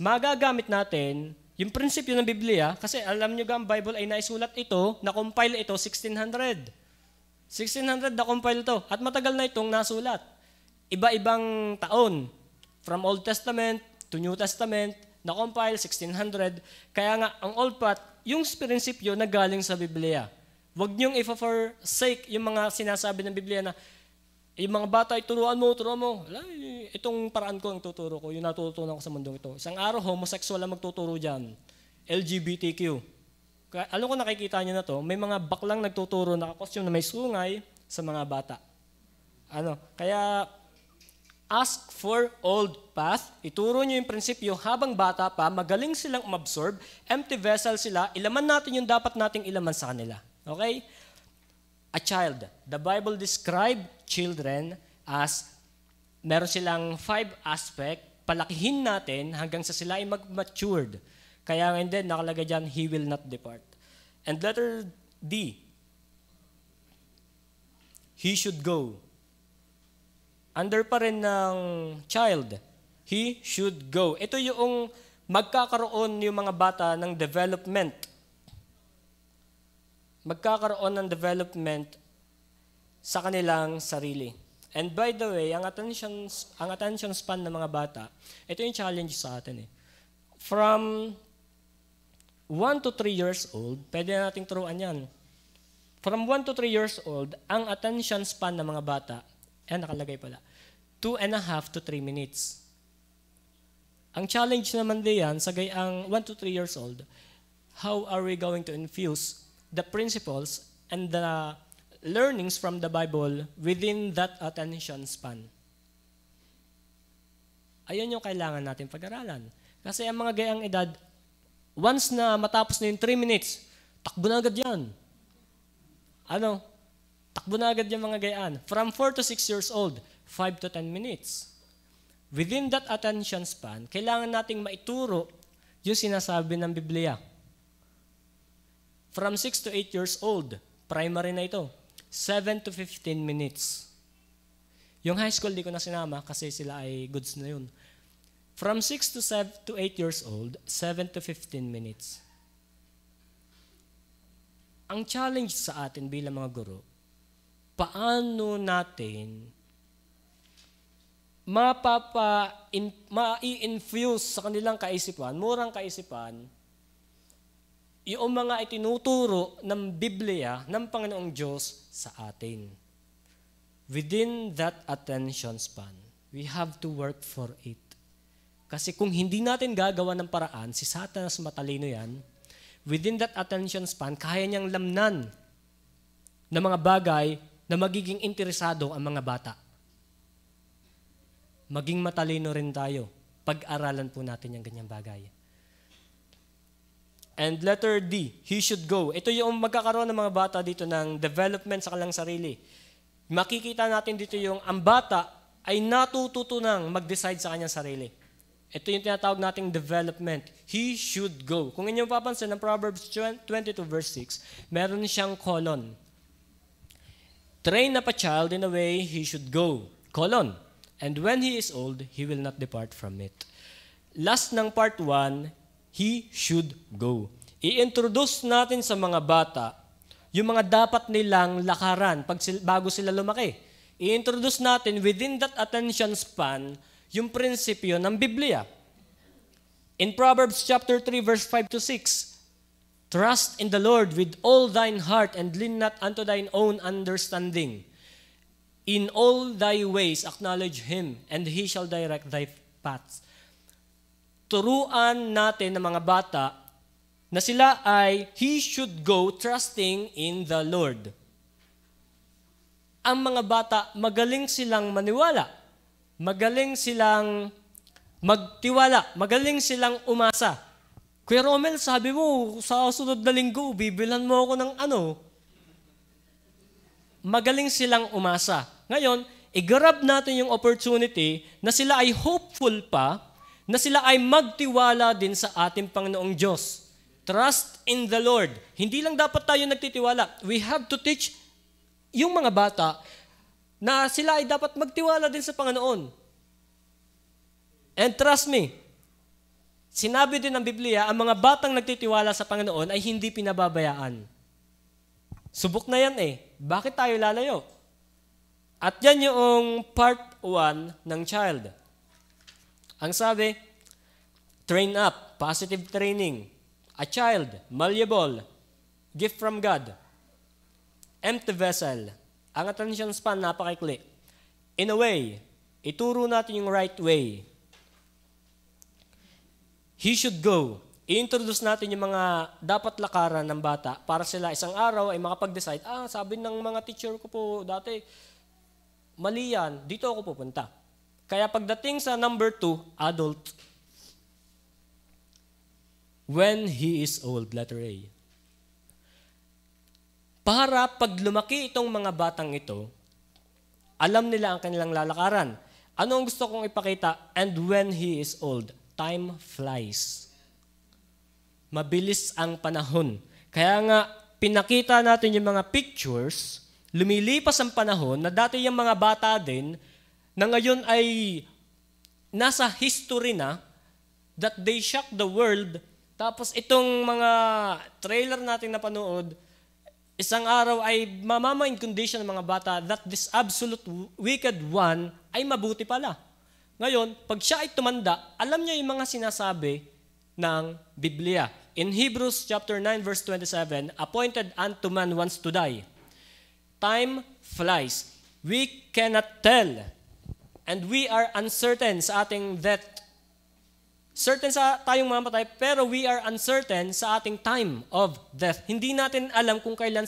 magagamit natin, yung prinsipyo ng Biblia, kasi alam nyo ang Bible ay naisulat ito, na-compile ito 1600. 1600 na-compile ito. At matagal na itong nasulat. Iba-ibang taon. From Old Testament to New Testament, na-compile 1600. Kaya nga, ang old path, yung prinsipyo na galing sa Biblia. Huwag niyong i-forsake yung mga sinasabi ng Biblia na yung mga bata, turuan mo. Itong paraan ko ang tuturo ko, yung natutunan ko sa mundong ito. Isang araw, homosexual ang magtuturo dyan. LGBTQ. Kaya, alam ko nakikita niyo na to, may mga baklang nagtuturo, nakakostume na may sungay sa mga bata. Kaya, ask for old path. Ituro niyo yung prinsipyo habang bata pa, magaling silang umabsorb, empty vessel sila, ilaman natin yung dapat nating ilaman sa kanila. Okay? a child. The Bible describe children as meron silang 5 aspect, palakihin natin hanggang sa sila ay mag-matured. Kaya ngayon din, nakalagay dyan, he will not depart. And letter D, he should go. Under pa rin ng child, he should go. Ito yung magkakaroon yung mga bata ng development. Magkakaroon ng development sa kanilang sarili. And by the way, ang attention span ng mga bata, ito yung challenge sa atin. From 1 to 3 years old, pwede nating turuan yan. From 1 to 3 years old, ang attention span ng mga bata, nakalagay pala, 2.5 to 3 minutes. Ang challenge naman diyan, sa gayang 1 to 3 years old, how are we going to infuse the principles and the learnings from the Bible within that attention span? Ayun yung kailangan natin pag-aralan. Kasi ang mga gayang edad, once na matapos na yung 3 minutes, takbo na agad yan. Takbo na agad yung mga gayaan. From 4 to 6 years old, 5 to 10 minutes. Within that attention span, kailangan nating maituro yung sinasabi ng Biblia. From 6 to 8 years old, primary na ito, 7 to 15 minutes. Yung high school, di ko na sinama kasi sila ay goods na yun. From 6 to 8 years old, 7 to 15 minutes. Ang challenge sa atin bilang mga guro, paano natin ma-infuse sa kanilang kaisipan, murang kaisipan, yung mga itinuturo ng Biblia ng Panginoong Diyos sa atin. Within that attention span, we have to work for it. Kasi kung hindi natin gagawa ng paraan, si Satanas matalino yan, within that attention span, kaya niyang lamnan ng mga bagay na magiging interesado ang mga bata. Maging matalino rin tayo. Pag-aralan po natin yung ganyang bagay. And letter D, he should go. Ito yung magkakaroon ng mga bata dito ng development sa kanilang sarili. Makikita natin dito yung ang bata ay natututo nang mag-decide sa kanyang sarili. Ito yung tinatawag nating development. He should go. Kung inyong papansin ng Proverbs 22 verse 6, meron siyang colon. Train up a child in a way he should go. Colon. And when he is old, he will not depart from it. Last ng part 1, he should go. I-introduce natin sa mga bata yung mga dapat nilang lakaran bago sila lumaki. I-introduce natin within that attention span yung prinsipyo ng Biblia. In Proverbs chapter 3 verse 5 to 6, trust in the Lord with all thine heart and lean not unto thine own understanding. In all thy ways acknowledge Him and He shall direct thy paths. Turuan natin ng mga bata na sila ay he should go trusting in the Lord. Ang mga bata, magaling silang maniwala. Magaling silang magtiwala. Magaling silang umasa. Kuya Romel, sabi mo, sa sunod na linggo, bibilan mo ako ng ano. Magaling silang umasa. Ngayon, i-grab natin yung opportunity na sila ay hopeful pa, na sila ay magtiwala din sa ating Panginoong Diyos. Trust in the Lord. Hindi lang dapat tayo nagtitiwala. We have to teach yung mga bata na sila ay dapat magtiwala din sa Panginoon. And trust me, sinabi din ng Biblia, ang mga batang nagtitiwala sa Panginoon ay hindi pinababayaan. Subok na yan eh. Bakit tayo lalayo? At yan yung part 1 ng child. Ang sabi, train up, positive training. A child, malleable, gift from God. Empty vessel. Ang attention span, napakaikli. In a way, ituro natin yung right way. He should go. I-introduce natin yung mga dapat lakaran ng bata para sila isang araw ay makapag-decide, sabi ng mga teacher ko po dati, mali yan, dito ako pupunta. Kaya pagdating sa number 2, adult, when he is old, letter A. para pag lumaki itong mga batang ito, alam nila ang kanilang lalakaran. Ano ang gusto kong ipakita? And when he is old, time flies. Mabilis ang panahon. Kaya nga, pinakita natin yung mga pictures, lumilipas ang panahon, na dati yung mga bata din, na ngayon ay nasa history na, that they shock the world. Tapos itong mga trailer natin na panood, isang araw ay mamamind condition ng mga bata that this absolute wicked one ay mabuti pala. Ngayon, pag siya ay tumanda, alam niya yung mga sinasabi ng Biblia. In Hebrews chapter 9 verse 27, appointed unto man once to die. Time flies. We cannot tell. And we are uncertain sa ating death. Certain sa tayong mamatay, pero we are uncertain sa ating time of death. Hindi natin alam kung kailan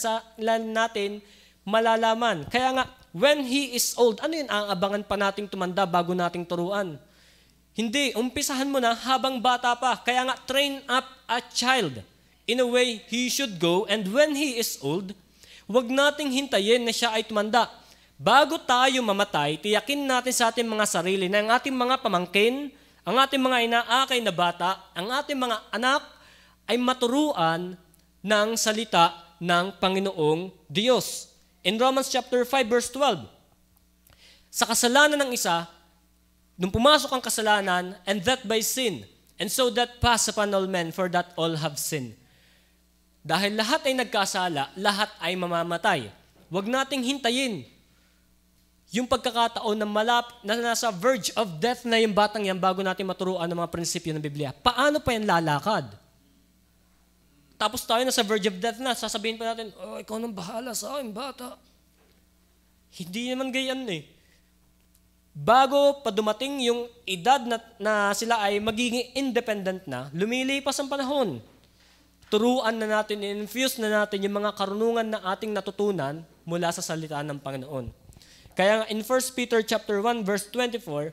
natin malalaman. Kaya nga, when he is old, ano yun? Aangabangan pa nating tumanda bago nating turuan. Hindi, umpisahan mo na habang bata pa. Kaya nga, train up a child in a way he should go, and when he is old, huwag nating hintayin na siya ay tumanda. Bago tayo mamatay, tiyakin natin sa ating mga sarili na ang ating mga pamangkin, ang ating mga inaakay na bata, ang ating mga anak ay maturuan ng salita ng Panginoong Diyos. In Romans chapter 5 verse 12, sa kasalanan ng isa, nung pumasok ang kasalanan, and that by sin, and so that pass upon all men, for that all have sinned. Dahil lahat ay nagkasala, lahat ay mamamatay. Huwag nating hintayin yung pagkakataon na nasa verge of death na yung batang yan bago natin maturuan ng mga prinsipyo ng Biblia. Paano pa yan lalakad? Tapos tayo nasa verge of death na, sasabihin pa natin, oh, ikaw nang bahala sa akin, bata. Hindi naman ganyan eh. Bago pa dumating yung edad na sila ay magiging independent na, lumilipas ang panahon. Turuan na natin, infuse na natin yung mga karunungan na ating natutunan mula sa salita ng Panginoon. Kaya nga in 1 Peter chapter 1 verse 24,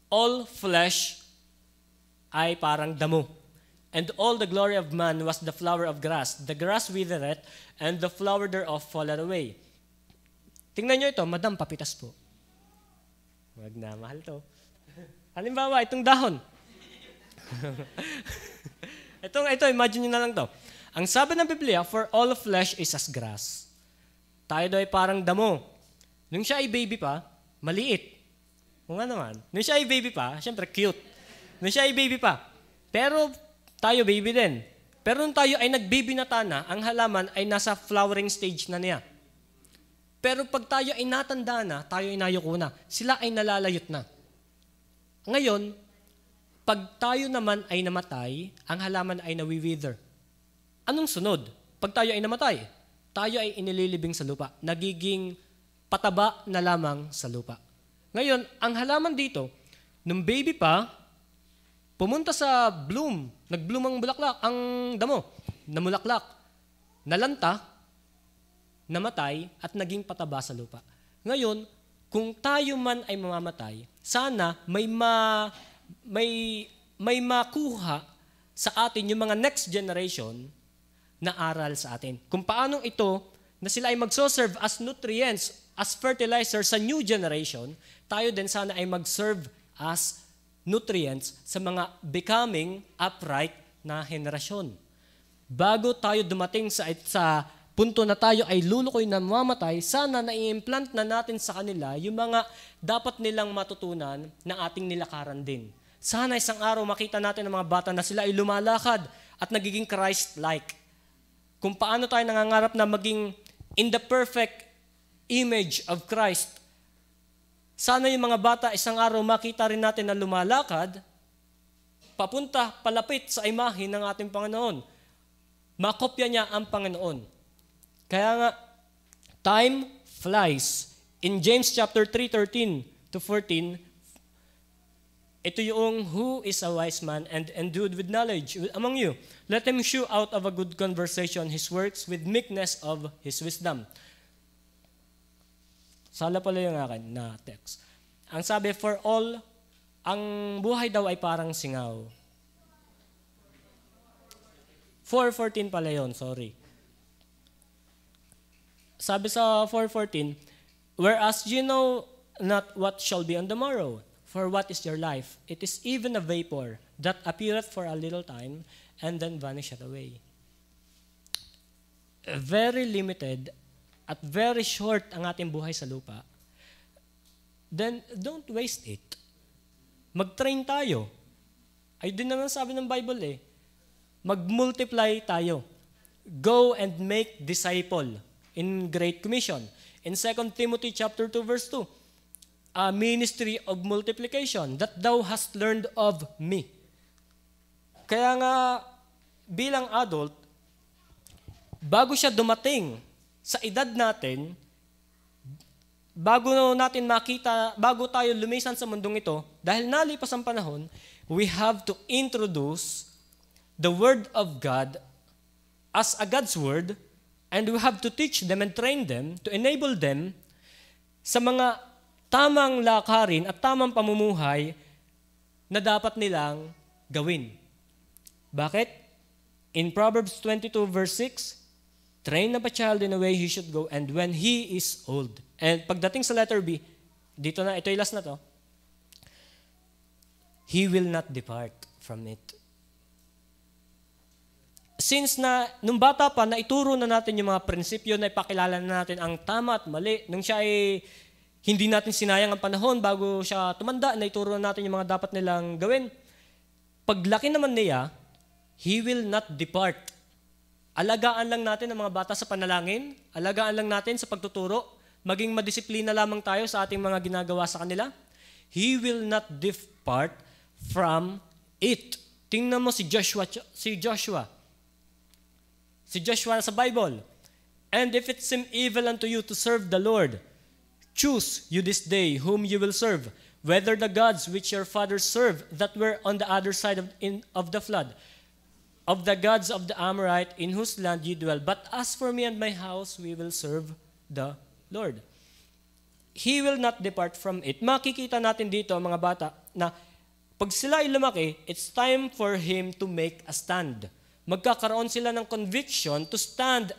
all flesh ay parang damo. And all the glory of man was the flower of grass. The grass withereth, and the flower thereof falleth away. Tingnan nyo ito, madam, papitas po. Wag na, mahal to. Halimbawa, itong dahon. ito, imagine nyo na lang to. Ang sabi ng Biblia, for all flesh is as grass. Tayo daw ay parang damo. Nung siya ay baby pa, maliit. Kung nga naman. Nung siya ay baby pa, syempre cute. Nung siya ay baby pa. Pero tayo baby din. Pero nung tayo ay nag-baby na tana, ang halaman ay nasa flowering stage na niya. Pero pag tayo ay natanda na, tayo ay nayuko na. Sila ay nalalayot na. Ngayon, pag tayo naman ay namatay, ang halaman ay nawi-wither. Anong sunod? Pag tayo ay namatay, tayo ay inililibing sa lupa. Nagiging pataba na lamang sa lupa. Ngayon, ang halaman dito, nung baby pa, pumunta sa bloom, nag-bloom ang bulaklak, ang damo, namulaklak, nalanta, namatay, at naging pataba sa lupa. Ngayon, kung tayo man ay mamamatay, sana may makuha sa atin yung mga next generation na aral sa atin. Kung paano ito, na sila ay magso-serve as nutrients, as fertilizer sa new generation, tayo din sana ay mag-serve as nutrients sa mga becoming upright na henerasyon. Bago tayo dumating sa punto na tayo ay lulukoy na mamamatay, sana na-i-implant na natin sa kanila yung mga dapat nilang matutunan na ating nilakaran din. Sana isang araw makita natin ang mga bata na sila ay lumalakad at nagiging Christ-like. Kung paano tayo nangangarap na maging in the perfect image of Christ. Sana yung mga bata isang araw makita rin natin na lumalakad, papunta, palapit sa imahe ng ating Panginoon. Makopya niya ang Panginoon. Kaya nga, time flies. In James chapter 3:13 to 14, ito yung who is a wise man and endued with knowledge among you. Let him shew out of a good conversation his works with meekness of his wisdom. Sala pala yung akin na text. Ang sabi, for all, ang buhay daw ay parang singaw. 4:14 pala yun, sorry. sabi sa 4:14, whereas you know not what shall be on the morrow, for what is your life? It is even a vapor that appeareth for a little time and then vanisheth away. Very limited at very short ang ating buhay sa lupa. Then don't waste it. Mag-train tayo. Ay din naman sabi ng Bible mag-multiply tayo. Go and make disciple in Great Commission. In 2 Timothy chapter 2 verse 2, a ministry of multiplication that thou hast learned of me. Kaya nga bilang adult, bago siya dumating sa edad natin, bago natin makita, bago tayo lumisan sa mundong ito, dahil nalipas ang panahon, we have to introduce the Word of God as a God's Word, and we have to teach them and train them to enable them sa mga tamang lakarin at tamang pamumuhay na dapat nilang gawin. Bakit? In Proverbs 22 verse 6, train up a child in the way he should go, and when he is old. And pagdating sa letter B, dito na, ito yung last na to, he will not depart from it. Since na, nung bata pa, naituro na natin yung mga prinsipyo, na ipakilala na natin ang tama at mali. Nung siya ay hindi natin sinayang ang panahon bago siya tumanda, naituro na natin yung mga dapat nilang gawin. Paglaki naman niya, he will not depart. Alagaan lang natin ang mga bata sa panalangin, alagaan lang natin sa pagtuturo, maging madisiplina lamang tayo sa ating mga ginagawa sa kanila. He will not depart from it. Tingnan mo si Joshua sa Bible. And if it seem evil unto you to serve the Lord, choose you this day whom you will serve, whether the gods which your fathers served that were on the other side of the flood, of the gods of the Amorite in whose land you dwell. But as for me and my house, we will serve the Lord. He will not depart from it. Makikita natin dito, mga bata, na pag sila ay lumaki, it's time for him to make a stand. Magkakaroon sila ng conviction to stand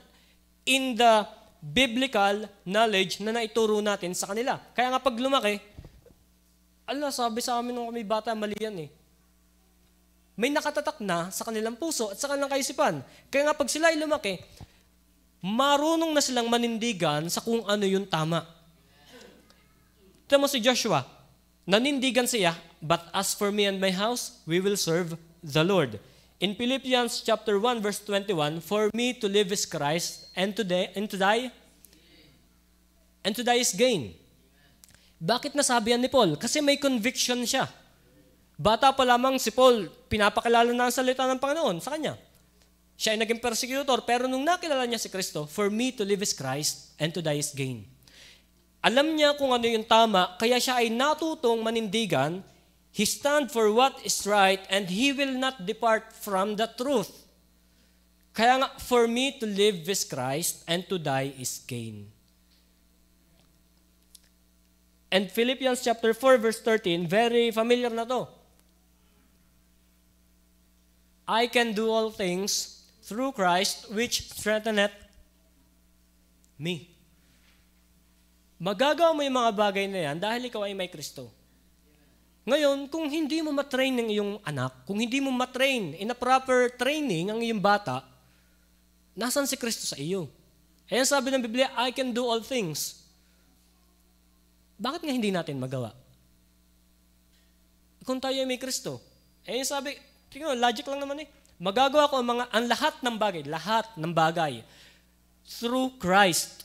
in the biblical knowledge na naituro natin sa kanila. Kaya nga pag lumaki, sabi sa amin nung kami bata, mali yan May nakatatak na sa kanilang puso at sa kanilang kaisipan. Kaya nga pag sila ay lumaki, marunong na silang manindigan sa kung ano yung tama. Ito mo si Joshua, nanindigan siya, but as for me and my house, we will serve the Lord. In Philippians chapter 1 verse 21, for me to live is Christ, and to die is gain. Bakit nasabi yan ni Paul? Kasi may conviction siya. Bata pa lamang si Paul, pinapakilala na ang salita ng Panginoon sa kanya. Siya ay naging persecutor, pero nung nakilala niya si Kristo, for me to live is Christ, and to die is gain. Alam niya kung ano yung tama, kaya siya ay natutong manindigan. He stand for what is right, and he will not depart from the truth. Kaya nga, for me to live is Christ, and to die is gain. And Philippians chapter 4 verse 13, very familiar na to. I can do all things through Christ which strengtheneth me. Magagawa mo yung mga bagay na yan dahil ikaw ay may Kristo. Ngayon, kung hindi mo matrain ng iyong anak, kung hindi mo matrain in a proper training ang iyong bata, nasan si Kristo sa iyo? Ayan sabi ng Biblia, I can do all things. Bakit nga hindi natin magawa? Kung tayo ay may Kristo. Ayan sabi, tingnan, logic lang naman Magagawa ko ang lahat ng bagay through Christ.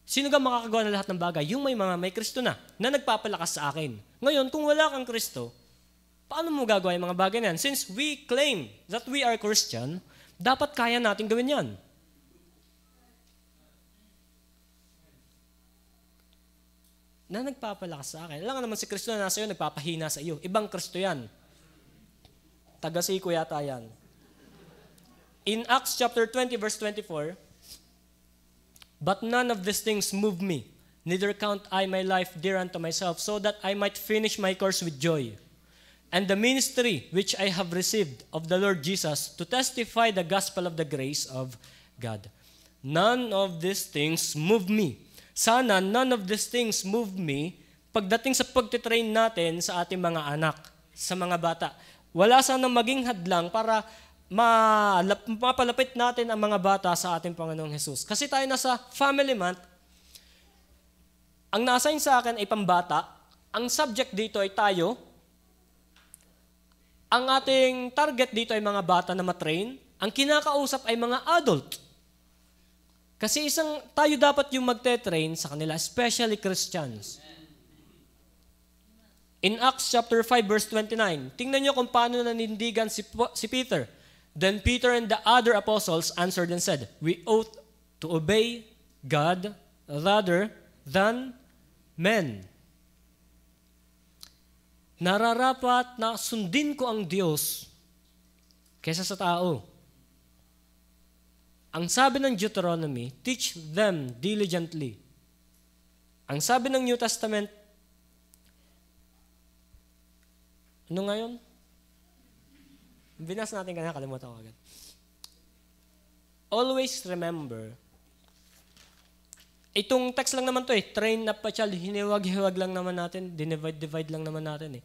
Sino ka makakagawa ng lahat ng bagay? Yung may Kristo na nagpapalakas sa akin. Ngayon, kung wala kang Kristo, paano mo gagawa yung mga bagay na yan? Since we claim that we are Christian, dapat kaya natin gawin yan. Na nagpapalakas sa akin. Alam nga naman si Kristo na nasa iyo, nagpapahina sa iyo. Ibang Kristo yan. Taga-Siko yata yan. In Acts chapter 20 verse 24, but none of these things move me, neither count I my life dear unto myself, so that I might finish my course with joy, and the ministry which I have received of the Lord Jesus, to testify the gospel of the grace of God. none of these things move me. Sana none of these things move me pagdating sa pagtitrain natin sa ating mga anak, sa mga bata. Wala sanang maging hadlang para mapalapit natin ang mga bata sa ating Panginoong Jesus. Kasi tayo nasa family month, ang na-assign sa akin ay pambata, ang subject dito ay tayo, ang ating target dito ay mga bata na matrain, ang kinakausap ay mga adult. Kasi tayo dapat yung magte-train sa kanila, especially Christians. In Acts chapter 5 verse 29, tingnan niyo kung paano nanindigan si Peter. Then Peter and the other apostles answered and said, "We ought to obey God rather than men." Nararapat na sundin ko ang Diyos kaysa sa tao. Ang sabi ng Deuteronomy, teach them diligently. Ang sabi ng New Testament, ano ngayon? Binas natin kanina, kalimutan ko agad. Always remember, itong text lang naman to train up a child, hiniwag-hiwag lang naman natin, divide lang naman natin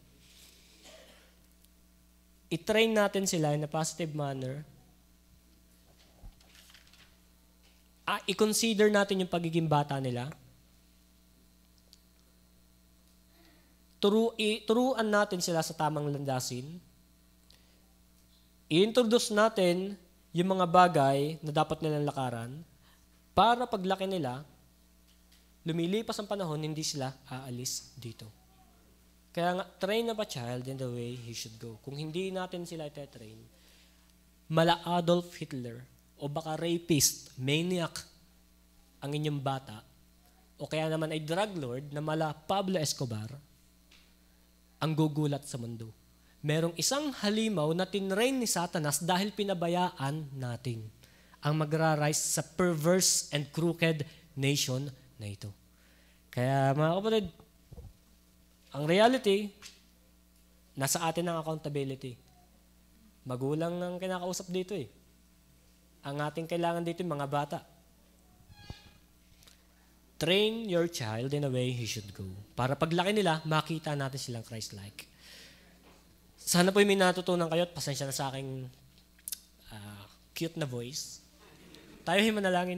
I-train natin sila in a positive manner. I-consider natin yung pagiging bata nila. Turuan natin sila sa tamang landasin. I-introduce natin yung mga bagay na dapat nilang lakaran para paglaki nila, lumilipas ang panahon, hindi sila aalis dito. Kaya nga, train up a child in the way he should go. Kung hindi natin sila ite-train, mala Adolf Hitler o baka rapist, maniac ang inyong bata, o kaya naman ay drug lord na mala Pablo Escobar, ang gugulat sa mundo. Merong isang halimaw na tinrain ni Satanas dahil pinabayaan natin ang magra-rise sa perverse and crooked nation na ito. Kaya mga kapatid, ang reality, nasa atin ang accountability. Magulang ang kinakausap dito Ang ating kailangan dito yung mga bata. Train your child in a way he should go. Para paglaki nila, makita natin silang Christ-like. Sana po may natutunan kayo at pasensya na sa aking cute na voice. Tayo ay manalangin.